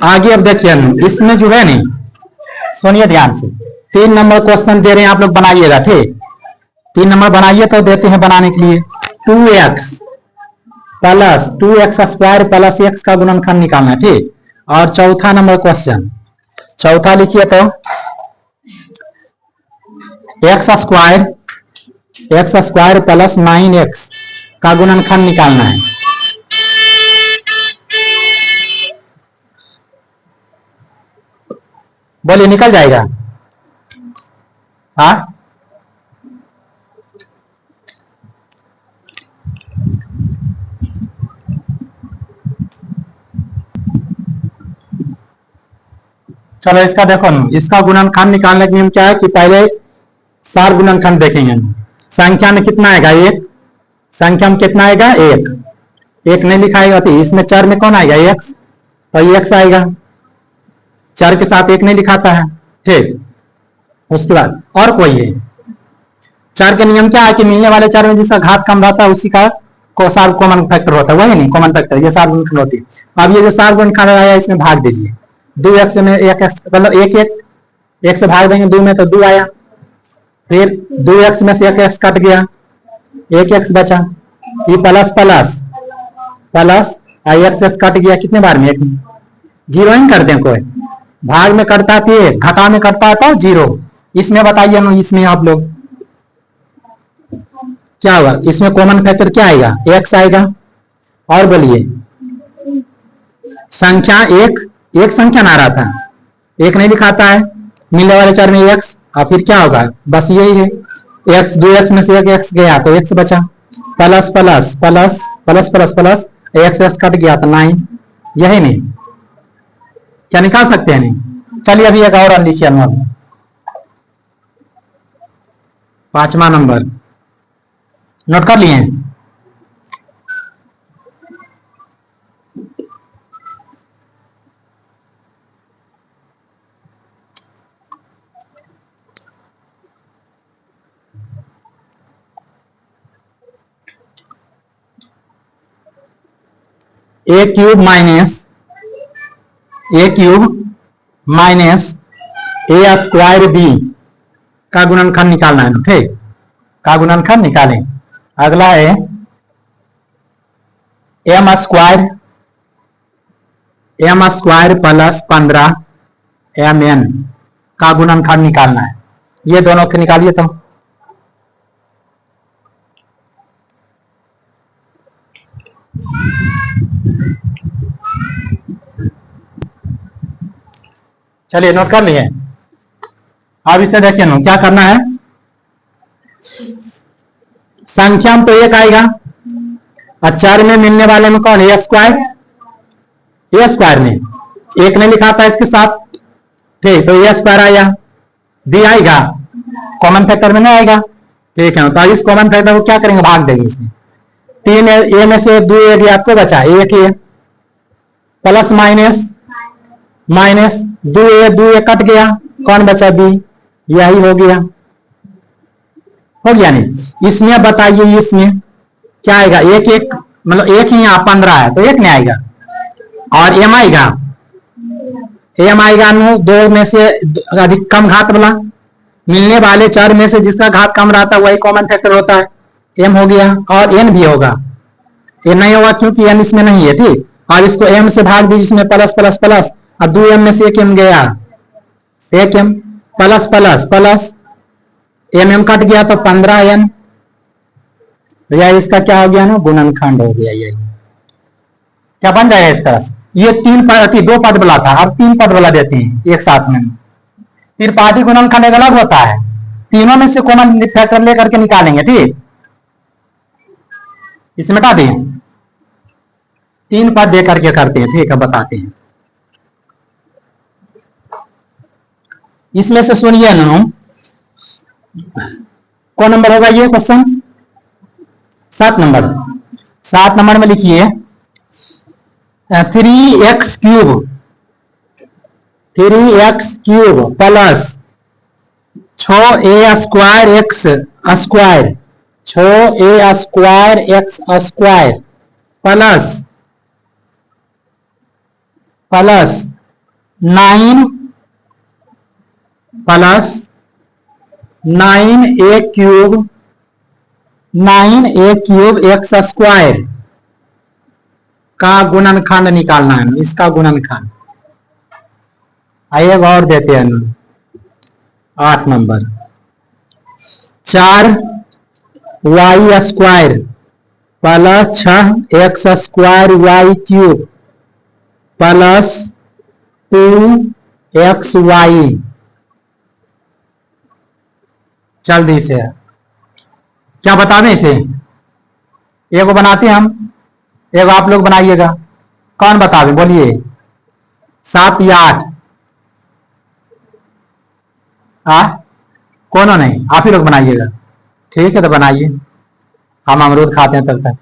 आगे अब देखिए, इसमें जो है नहीं, सुनिए ध्यान से, 3 नंबर क्वेश्चन दे रहे हैं, आप लोग बनाइएगा, ठीक। 3 नंबर बनाइए तो देते हैं बनाने के लिए, 2x plus 2x² plus x का गुणनखंड निकालना है, ठीक। और चौथा नंबर क्वेश्चन, चौथा लिखिए तो x² प्लस 9x का गुणनखंड निकालना है। बोलिए, निकल जाएगा, हाँ। चलो इसका देखो ना, इसका गुणनखंड निकालने का नियम क्या है कि पहले सार गुणनखंड देखेंगे। संख्या में कितना आएगा? एक। संख्या में कितना आएगा? एक। एक नहीं लिखाएगा तो इसमें चर में कौन आएगा? एक्स, तो एक्स आएगा। चर के साथ एक नहीं लिखाता है, ठीक। उसके बाद और कोई है? चर के नियम क्या है कि मिलने वाले चर में जिसका घात कम रहता है उसी का सार कॉमन फैक्टर होता है, वही नहीं कॉमन फैक्टर, ये सार गुणनखंड होती है। अब ये जो सार गुणनखंड आया इसमें भाग दीजिए। 2x में एक एक्स, मतलब एक से भाग देंगे 2 में तो 2 आया। फिर 2x में से एक एक्स कट गया, एक एक्स बचा। ये plus plus plus x cut गया, कितने बार में? एक में। जीरो ही करते हैं, कोई भाग में कटता है तो एक, घटा में कटता है तो जीरो। इसमें बताइए ना, इसमें आप लोग क्या होगा? इसमें कॉमन फैक्टर क्या आएगा? एक्स आएगा। और बोलिए, संख्या एक संख्या ना रहा था, एक नहीं लिखाता है मिलने वाले चर में एक्स, और फिर क्या होगा? बस यही है, एक्स 2x में से एक एक्स गया तो एक्स बचा। Plus plus plus plus plus plus x cut गया तो 9। यही नहीं, क्या निकाल सकते हैं? नहीं। चलिए अभी एक और लिखिए हम, 5वां नंबर नोट कर लिए? ए क्यूब माइनस ए स्क्वायर बी का गुणनखंड निकालना है, ठीक। का गुणनखंड निकालें। अगला है M square plus 15 M N का गुणनखंड निकालना है। ये दोनों के निकालिए तो। चलिए नोट कर लिए। अब इसे देखिए ना, क्या करना है? संख्या में तो एक आएगा, और चर में मिलने वाले में कौन? ए स्क्वायर। ए स्क्वायर में एक नहीं लिखा था इसके साथ, ठीक, तो ए स्क्वायर आया। बी आएगा, कॉमन फैक्टर में नहीं आएगा, ठीक है। तो इस कॉमन फैक्टर को क्या करेंगे? भाग देंगे इसमें। 3 ए में से 2 ए गया तो बचा एक ए, प्लस माइनस माइनस 2 ए कट गया, कौन बचा? बी। यही हो गया, हो गया नहीं? इसमें बताइए, इसमें क्या आएगा? एक मतलब एक ही, यहाँ 15 है तो एक नहीं आएगा। और एम आएगा, दो में से अधिक कम घात वाला, मिलने वाले चर में से जिसका घात कम रहता है वही कॉमन फैक्टर होता है, एम हो गया। और एन भी होगा, एन नहीं होगा क्योंकि एन इसमें नहीं है, ठीक। और इसको एम से भाग दीजिए, इसमें प्लस प्लस प्लस, और 2 एम में से एक एम गया, एक M, plus plus plus M cut गया तो 15 एन। भैया इसका क्या हो गया ना? गुणनखंड हो गया। यही क्या बन जाएगा इस तरह से? ये 2 पद वाला था, अब 3 पद वाला देते हैं एक साथ में। त्रिपाठी गुणनखंड एक अलग होता है, तीनों में से कॉमन फैक्टर लेकर के निकालेंगे, ठीक। इसे मिटा दें, 3 पद दे करके करते हैं, ठीक है, बताते हैं। इसमें से सुनिए ना, कौन नंबर होगा ये क्वेश्चन? 7 नंबर। 7 नंबर में लिखिए 3x cube plus 6a square x square, 6a square x square plus 9 plus 9a cube x square का गुणनखंड निकालना है। इसका गुणनखंड आइए और देते हैं 8 number. 4y square plus 6x square y cube plus 2xy। जल्दी से क्या बता दें? इसे एगो बनाते हैं हम, एगो आप लोग बनाइएगा। कौन बता दें? बोलिए, 7 या 8? आ कौन नहीं, आप ही लोग बनाइएगा। ठीक है तो बनाइए, हम अमरूद खाते हैं तब तक।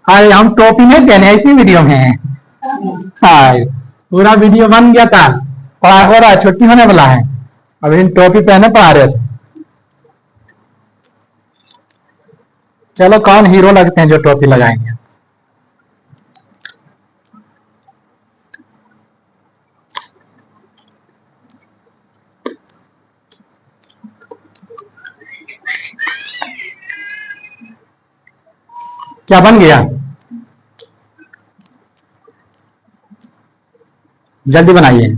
अरे हम टोपी नहीं पहने इसी वीडियो में। हाँ पूरा वीडियो बन गया था, पढ़ा हो रहा है, छुट्टी होने वाला है, अभी टोपी पहने पढ़ा रहे थे। चलो कौन हीरो लगते हैं जो टोपी लगाएंगे। क्या बन गया, जल्दी बनाइए।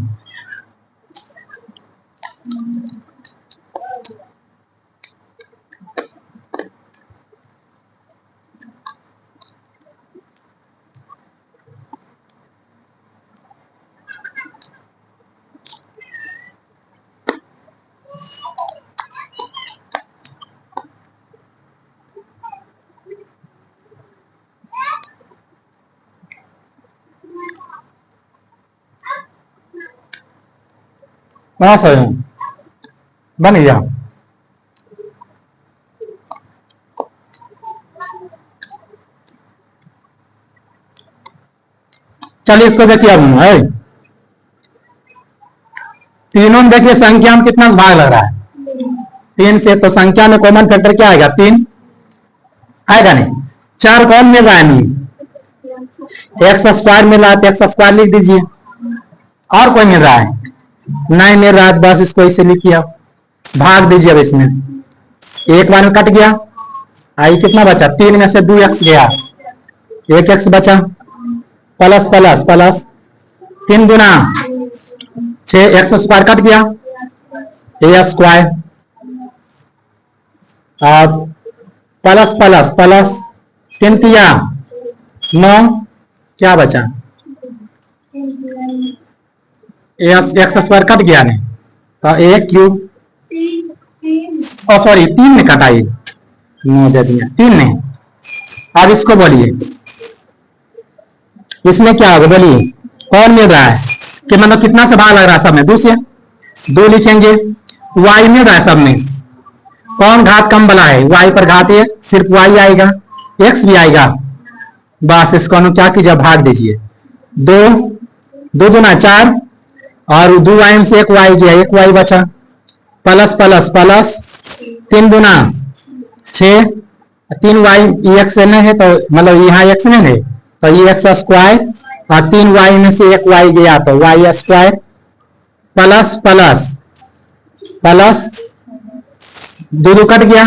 हाँ सर बन गया। चलिए इसको देखिए अब है, तीनों में देखिए संख्या में कितना भाग लग रहा है, 3 से, तो संख्या में कॉमन फैक्टर क्या आएगा, 3 आएगा नहीं। 4 कौन मिल रहा है, नहीं एक्स स्क्वायर मिल रहा है तो एक्स स्क्वायर लिख दीजिए। और कोई मिल रहा है, नहीं मिल रहा है, बस इसको इसे लिखिए, भाग दीजिए। अब इसमें एक बार में कट गया, आई कितना बचा, 3 में से 2 एक्स गया, 1 एक्स बचा, प्लस प्लस प्लस 3 गुना 6, एक्स स्क्वायर कट गया, ए स्क्वायर, और प्लस प्लस प्लस 3 किया 9, क्या बचा, एक्स स्क्वायर कट गया नहीं, तो ए क्यूब, सॉरी 3 में कटा, 9 दे दिया, 3 नहीं। अब इसको बोलिए, इसमें क्या होगा, बोलिए कौन मिल रहा है, कि मतलब कितना से भाग लग रहा है, सब में 2 से, 2 लिखेंगे। y मिल रहा है सब में, कौन घात कम वाला है, y पर घात है, सिर्फ y आएगा, x भी आएगा, बस इसको क्या कीजिए, भाग दीजिए। 2 2 दूना 4, और 2 y से 1 y गया, 1 y बचा, प्लस प्लस प्लस 3 दूना 6, 3 y एक्स नहीं है तो मतलब यहाँ x नहीं है तो ये एक्स स्क्वायर, और 3 y में से 1 y गया तो y square, plus plus plus 2 2 cut गया,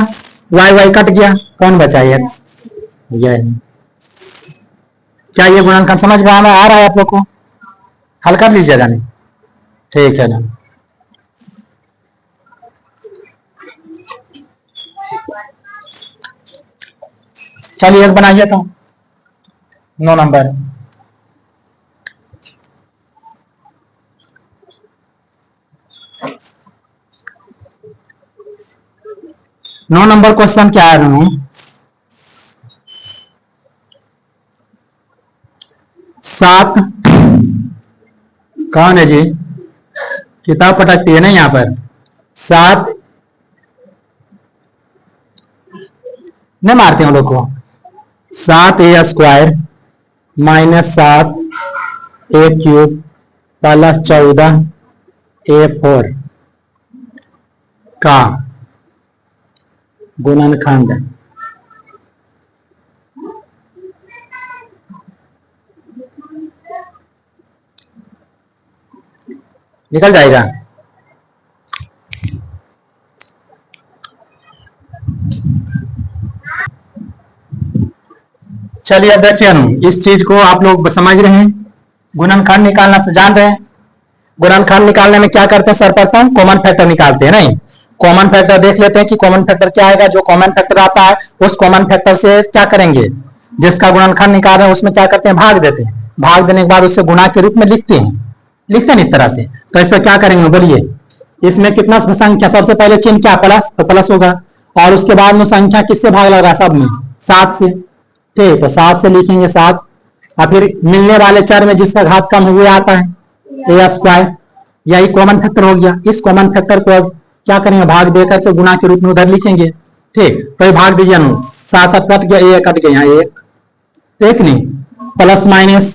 y कट गया, कौन बचा, x। ये क्या ये गुणनखंड समझ में आ रहा है आप लोग को, हल कर लीजिएगा नहीं, ठीक है ना। चलिए एक बनाइए तो 9 नंबर। नौ नंबर क्वेश्चन क्या है, 7 कौन है जी, किताब पटकती है ना यहाँ पर, 7 नहीं मारते हैं लोग को, 7 ए स्क्वायर माइनस 7 ए क्यूब प्लस 14 ए 4 का गुणनखंड। निकल जाएगा, चलिए अब देखिए इस चीज को आप लोग समझ रहे हैं, गुणनखंड निकालना से जान रहे हैं। गुणनखंड निकालने में क्या करते हैं, सर्वप्रथम कॉमन फैक्टर निकालते हैं, नहीं कॉमन फैक्टर देख लेते हैं कि कॉमन फैक्टर क्या आएगा, जो कॉमन फैक्टर आता है उस कॉमन फैक्टर से क्या करेंगे, जिसका गुणनखंड निकाल रहे हैं उसमें क्या करते हैं, भाग देते हैं, भाग देने के बाद उससे गुणा के रूप में लिखते हैं, लिखते हैं इस तरह से। तो इससे क्या करेंगे बोलिए, इसमें कितना संख्या, सबसे पहले चिन्ह क्या, प्लस, तो प्लस होगा, और उसके बाद में संख्या किससे भाग लग रहा है, सब में 7 से, ठीक, तो 7 से लिखेंगे 7, और फिर मिलने वाले चर में जिसका घात कम हुआ आता है ए स्क्वायर, यही कॉमन फैक्टर हो गया। इस कॉमन फैक्टर को अब क्या करेंगे, भाग दे करके गुना के रूप में उधर लिखेंगे। ठीक, तो ये भाग दीजिए, 7 7 कट गया, ए कट गया, एक नहीं, प्लस माइनस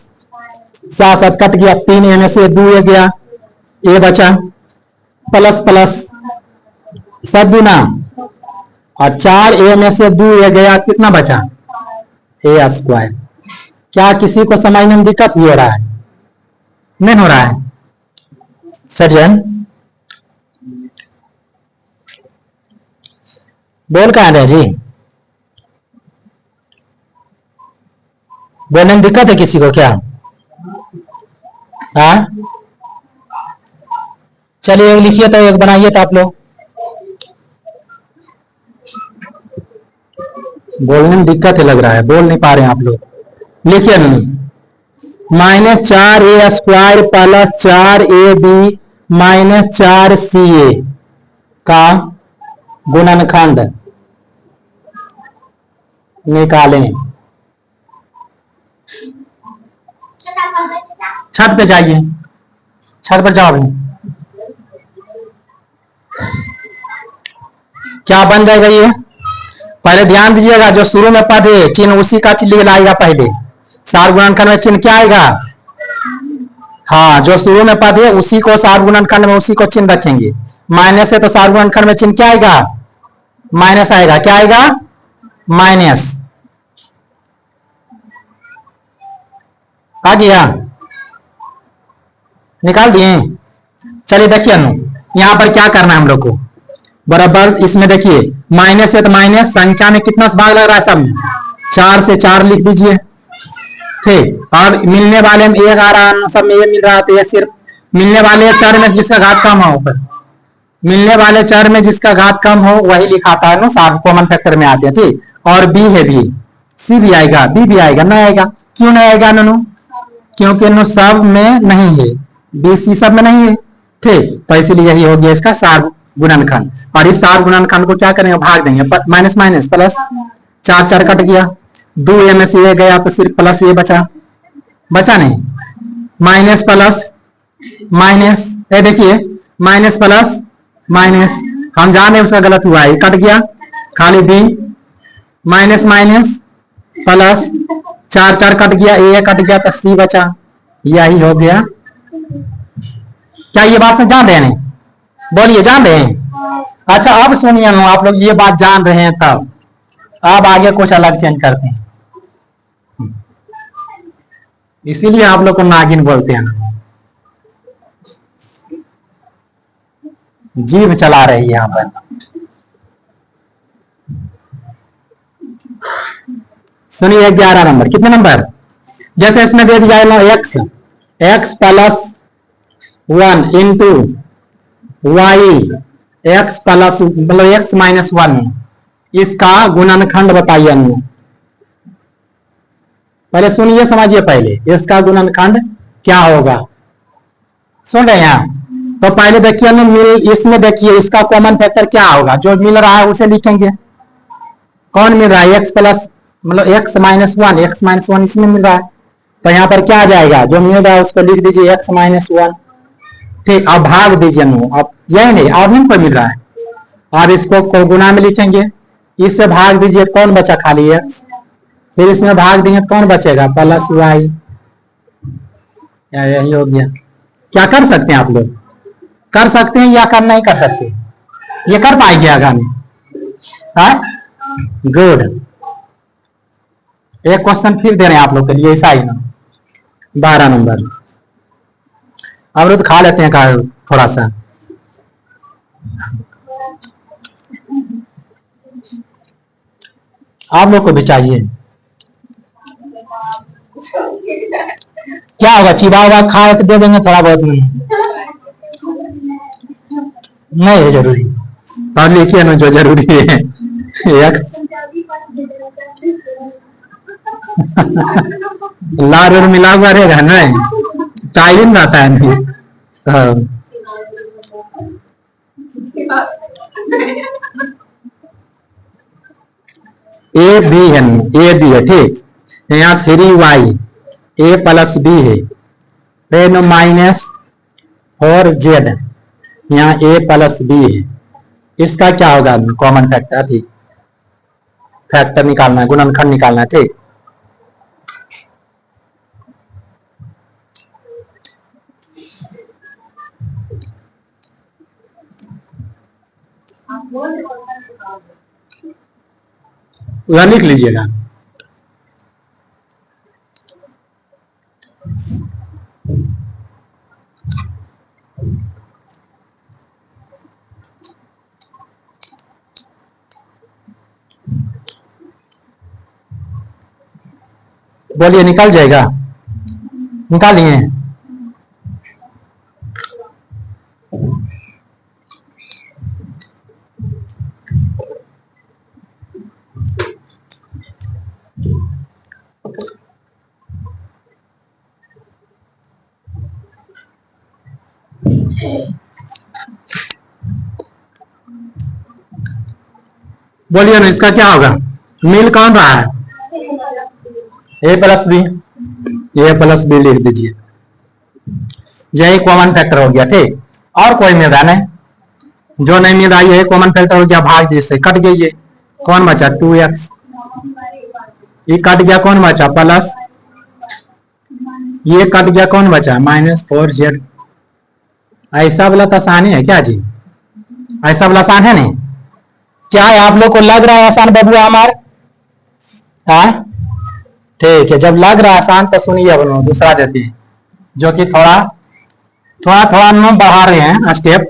7 7 कट गया, 3 ए में से 2 ए गया, ए बचा, प्लस प्लस 7 दूना, और 4 ए में से 2 ए गया, कितना बचा, ए स्क्वायर। क्या किसी को समझने में दिक्कत हो रहा है? नहीं हो रहा है सर्जन? बोल कहां रहे जी? बोलने में दिक्कत है किसी को क्या? हाँ, चलिए एक लिखिए, तो एक बनाइए, तो आप लोग बोलने में दिक्कत है लग रहा है, बोल नहीं पा रहे हैं आप लोग। लिखिए नहीं, -4 a square plus 4 a b minus 4 c a का गुणनखंड निकालें। छत पे जाइए, छत पर जाओ। क्या बन जाएगा ये? पहले ध्यान दीजिएगा, जो शुरू में पद है चिन्ह उसी का चिन्ह लाएगा पहले। सार गुणनखंड में चिन्ह क्या आएगा? हाँ, जो शुरू में पद है उसी को सार गुणनखंड में उसी को चिन्ह रखेंगे। माइनस है तो सार गुणनखंड में चिन्ह क्या आएगा? माइनस आएगा। क्या आएगा? माइनस। आ गया? निकाल दिए? चलिए देखिए यहां पर क्या करना है हम लोग को, बराबर इसमें देखिए माइनस है तो माइनस, संख्या में कितना भाग लग रहा है, सब 4 से 4 लिख दीजिए। ठीक, और मिलने वाले में 1 आ रहा है, सब में 1 मिल रहा है, तो ये सिर्फ मिलने वाले चर में जिसका घात कम हो, ऊपर मिलने वाले चर में जिसका घात कम हो वही लिखाता है ना, सब कॉमन फैक्टर में आते हैं। ठीक, और बी है, बी सी भी आएगा, बी भी आएगा, नहीं आएगा, क्यों नहीं आएगा ननू? क्योंकि नो सब में नहीं है, बी सी सब में नहीं है। ठीक, तो इसीलिए यही हो गया इसका सार गुणनखंड। और इस सार गुणनखंड को क्या करेंगे, भाग देंगे, माइनस माइनस प्लस, 4 4 कट गया, 2 ए में से ए गया, तो सिर्फ प्लस ए बचा, बचा नहीं, माइनस प्लस माइनस, ये देखिए माइनस प्लस माइनस, हम जाने उसका गलत हुआ है, कट गया, खाली B, minus minus plus, 4 4 cut गया, ए कट गया, तो सी बचा, यही हो गया। क्या ये बात से जान रहे हैं? बोलिए, जान रहे हैं? अच्छा, अब सुनिए आप लोग ये बात जान रहे हैं, तब अब आगे कुछ अलग चेंज करते हैं, इसीलिए आप लोग को नागिन बोलते हैं, जीभ चला रही है यहाँ पर। सुनिए 11 नंबर, कितने नंबर? जैसे इसमें दे दिया है X, X plus 1 into Y, X plus मतलब एक्स माइनस 1, इसका गुणनखंड बताइए। पहले सुनिए, समझिए, पहले इसका गुणनखंड क्या होगा, सुन रहे हैं? तो पहले देखिए इसमें देखिए इसका कॉमन फैक्टर क्या होगा, जो मिल रहा है उसे लिखेंगे। कौन मिल रहा है? एक्स प्लस मतलब एक्स माइनस 1, एक्स माइनस 1 इसमें मिल रहा है, तो यहाँ पर क्या आ जाएगा, जो मिल रहा है उसको लिख दीजिए एक्स माइनस 1। ठीक, अब भाग दीजिए, अब यही नहीं और नहीं पर मिल रहा है, और इसको गुना में लिखेंगे, इससे भाग दीजिए, कौन बचा, खाली एक्स, फिर इसमें भाग देंगे, कौन बचेगा, प्लस वाई, यही हो गया। क्या कर सकते हैं आप लोग? कर सकते हैं या कर नहीं कर सकते? ये कर पाएंगे आगामी? गुड। एक क्वेश्चन फिर दे रहे हैं आप लोग के लिए, ऐसा ही ना, 12 नंबर। अमरूद खा लेते हैं थोड़ा सा। आप लोग को भी चाहिए? क्या होगा, चिबा हुआ खा के दे देंगे थोड़ा बहुत, नहीं है जरूरी, और लिखिए ना जो जरूरी है। लार और मिला हुआ रहेगा ना, टाइम रहता है नहीं। ए बी है, ए बी है, ठीक, यहाँ 3y a प्लस बी है, फिर -4z, यहाँ a प्लस बी है। इसका क्या होगा? कॉमन फैक्टर, ठीक, फैक्टर निकालना है, गुणनखंड निकालना है, ठीक। उधर लिख लीजिएगा। बोलिए, निकल जाएगा? निकालिए। बोलिए ना, इसका क्या होगा? मिल कौन रहा है? ए प्लस बी, ए प्लस बी लिख दीजिए। यही कॉमन फैक्टर हो गया, ठीक। और कोई मिल रहा नहीं, जो नहीं मिल रहा ये कॉमन फैक्टर हो गया, भाग दीजिए, से कट गई। ये कौन बचा? 2x, ये कट गया, कौन बचा? प्लस, ये कट गया, कौन बचा? -4z। ऐसा वाला तो आसान है क्या जी? ऐसा वाला आसान है नहीं? क्या है, आप लोग को लग रहा है आसान बबुआ हमारे? हाँ, ठीक है। जब लग रहा है आसान तो सुनिए, अब दूसरा देते हैं, जो कि थोड़ा थोड़ा थोड़ा हम बढ़ा रहे हैं स्टेप।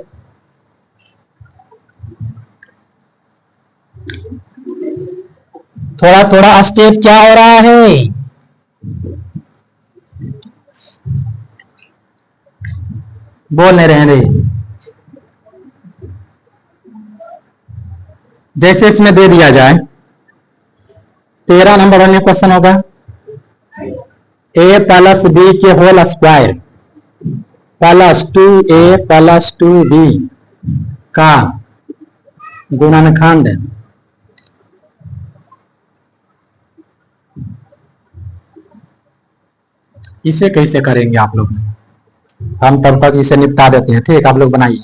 थोड़ा थोड़ा स्टेप क्या हो रहा है? बोल नहीं रहे रे। जैसे इसमें दे दिया जाए, 13 नंबर वाले क्वेश्चन होगा, a प्लस बी के whole square plus 2a plus 2b का गुणनखंड इसे कैसे करेंगे आप लोग? हम तब तक इसे निपटा देते हैं, ठीक। आप लोग बनाइए।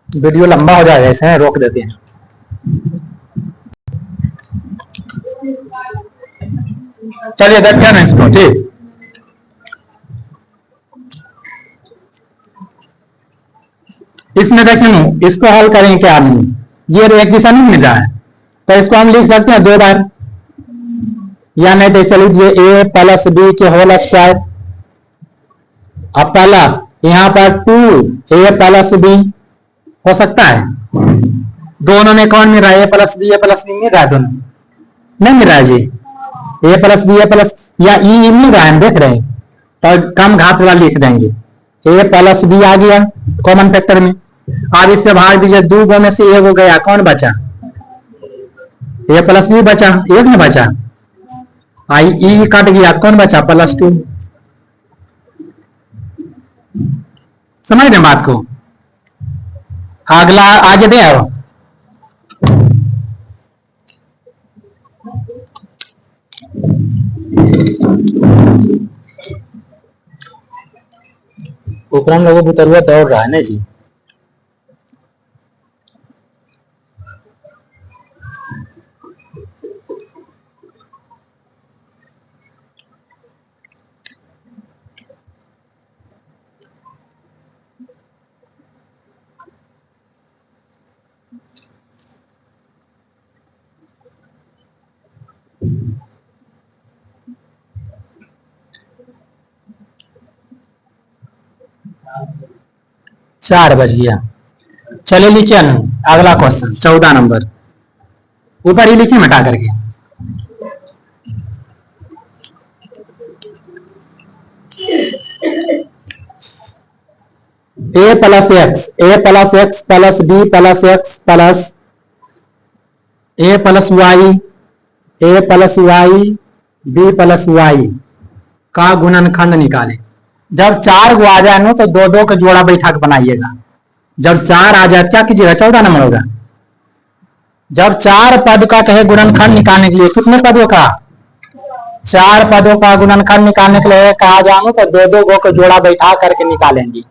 वीडियो लंबा हो जाएगा, इसे रोक देते हैं। चलिए देखिए ना इसको, ठीक। इसमें देखिए ना, इसको हल करेंगे क्या? ये एक दिशा नहीं मिल रहा है, तो इसको हम लिख सकते हैं 2 बार, या नहीं तो इसे लीजिए a प्लस बी के होल स्क्वायर, अब प्लस यहाँ पर 2a प्लस बी हो सकता है। दोनों में कौन मिल रहा है? a प्लस बी मिल रहा है? दोनों नहीं मिल रहा है जी। a प्लस बी या ई मिल रहा है, देख रहे हैं, तो कम घात वाला लिख देंगे। a प्लस बी आ गया कॉमन फैक्टर में। अब इससे भाग दीजिए, 2 गो में से 1 हो गया, कौन बचा? a प्लस बी बचा, 1 में बचा। आई ई कट गया, कौन बचा? +2। समझ रहे बात को? अगला आगे दे आओ। उपराम लोगों की जरूरत दौड़ रहा है ना जी। चार बज गया। चलिए लिखिए अगला क्वेश्चन 14 नंबर, ऊपर ही लिखिए मिटा करके। a plus X plus B plus X plus a plus Y B plus Y का गुणनखंड निकाले। जब 4 गो आ जाए ना तो 2-2 का जोड़ा बैठा के बनाइएगा। जब 4 आ जाए क्या कीजिएगा, 14 नंबर होगा। जब 4 पद का कहे गुणनखंड निकालने के लिए, कितने पदों का, 4 पदों का गुणनखंड निकालने के लिए कहा जाऊं तो 2-2 गो को जोड़ा बैठा करके निकालेंगे।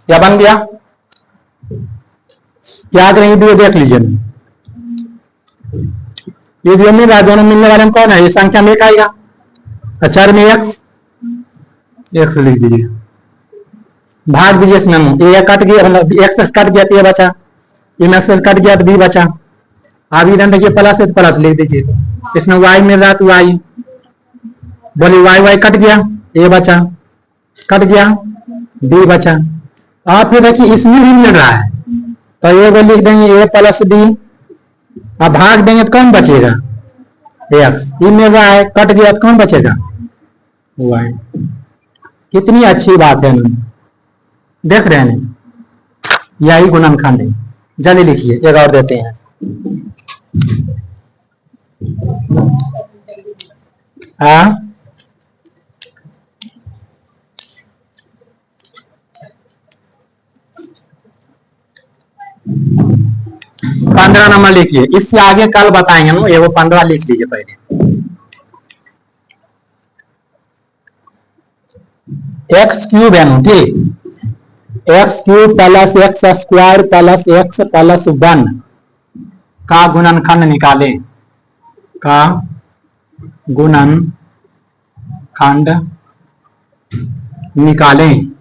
क्या बन गया, क्या करेंगे, देख लीजिए। ये जो मिल रहा है दोनों मिलने वाले में कौन है, ये संख्या में एक आएगा, अचार में एक्स लिख दीजिए, भाग दीजिए इसमें, ये कट गया, मतलब एक्स कट गया तो ये बचा, ये में एक्स कट गया तो बी बचा। अब इधर देखिए प्लस है तो प्लस लिख दीजिए, इसमें वाई मिल रहा तो वाई, बोलिए वाई वाई कट गया, ए बचा, कट गया बी बचा। अब फिर देखिए इसमें भी मिल रहा है तो ये को लिख देंगे ए प्लस बी, अब भाग देंगे तो कौन बचेगा, एक्स, ई मिल रहा है, कट गया तो कौन बचेगा, वाई। कितनी अच्छी बात है, देख रहे हैं, यही गुणनखंड है। जल्दी लिखिए, एक और देते हैं, हाँ 15 नंबर लिखिए, इससे आगे कल बताएंगे ना, ये वो 15 लिख लीजिए पहले। एक्स क्यूब है ना, ठीक, x cube plus x square plus X plus 1 का गुणनखंड निकालें, का गुणनखंड निकालें।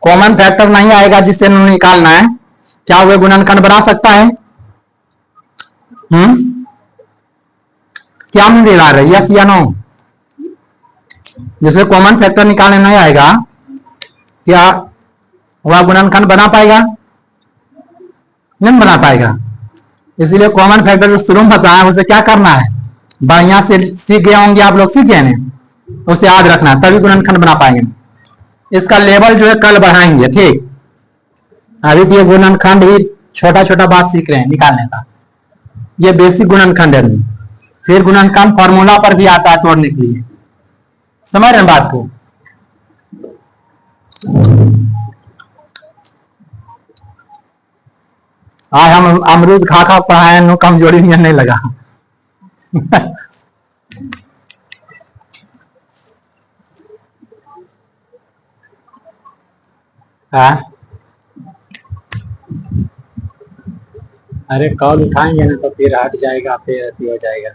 कॉमन फैक्टर नहीं आएगा जिससे निकालना है, क्या वह गुणनखंड बना सकता है, क्या मुझे ला रहे, यस या नो, जिससे कॉमन फैक्टर निकालने नहीं आएगा क्या वह गुणनखंड बना पाएगा, नहीं बना पाएगा। इसलिए कॉमन फैक्टर जो शुरू में बताया उसे क्या करना है, बढ़िया से सीख गए होंगे आप लोग, सीख गए ना, उसे याद रखना तभी गुणनखंड बना पाएंगे। इसका लेवल जो है कल बढ़ाएंगे, ठीक, अभी तो ये गुणनखंड ही छोटा छोटा बात सीख रहे हैं निकालने का, ये बेसिक गुणनखंड है, फिर गुणनखंड फॉर्मूला पर भी आता है तोड़ने के लिए, समझ रहे बात को। आज हम अमरूद खा खा पढ़ाए, नो कमजोरी नहीं लगा। हाँ अरे कॉल उठाएंगे ना तो फिर हट जाएगा, फिर हो जाएगा।